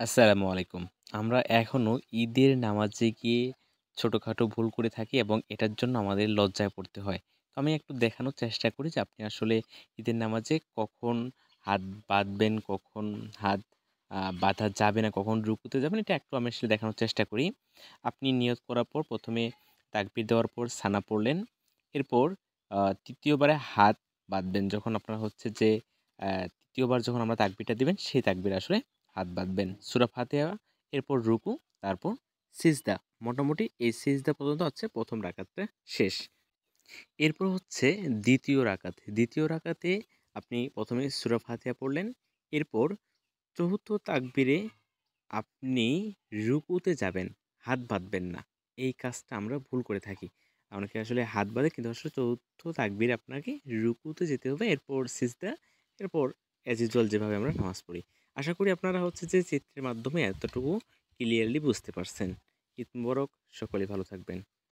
আসসালামু আলাইকুম। আমরা এখনো ঈদের নামাজে গিয়ে ছোটখাটো ভুল করে থাকি এবং এটার জন্য আমাদের লজ্জায় পড়তে হয়। তো আমি একটু দেখানোর চেষ্টা করি যে আপনি আসলে ঈদের নামাজে কখন হাত বাঁধবেন, কখন হাত বাঁধা যাবে না, কখন রুকুতে যাবেন, এটা একটু আমি আসলে দেখানোর চেষ্টা করি। আপনি নিয়ত করার পর ১ম এ তাকবীর দেওয়ার পর সানা পড়লেন। এরপর ৩য় বারে হাত বাঁধবেন। যখন আপনার হচ্ছে যে ৩য় বার যখন আমরা তাকবীরটা দিবেন, সেই তাকবীরে আসলে হাত বাঁধবেন। সূরা ফাতিহা, এরপর রুকু, তারপর সিজদা। মোটামুটি এই সিজদা পর্যন্ত হচ্ছে ১ম রাকাতটা শেষ। এরপর হচ্ছে ২য় রাকাত। ২য় রাকাতে আপনি ১ম এ সূরা ফাতিহা পড়লেন। এরপর ৪র্থ তাকবীরে আপনি রুকুতে যাবেন, হাত বাঁধবেন না। এই কাজটা আমরা ভুল করে থাকি। অনেকে আসলে হাত বাঁধে কিন্তু আসলে ৪র্থ তাকবীরে আপনাকে রুকুতে যেতে হবে। এরপর সিজদা, এরপর অ্যাজ ইউজুয়াল যেভাবে আমরা নামাজ পড়ি। আশা করি আপনারা হচ্ছে যে চিত্রের মাধ্যমে এতটুকু ক্লিয়ারলি বুঝতে পারছেন। ঈদ মোবারক, সকলেই ভালো থাকবেন।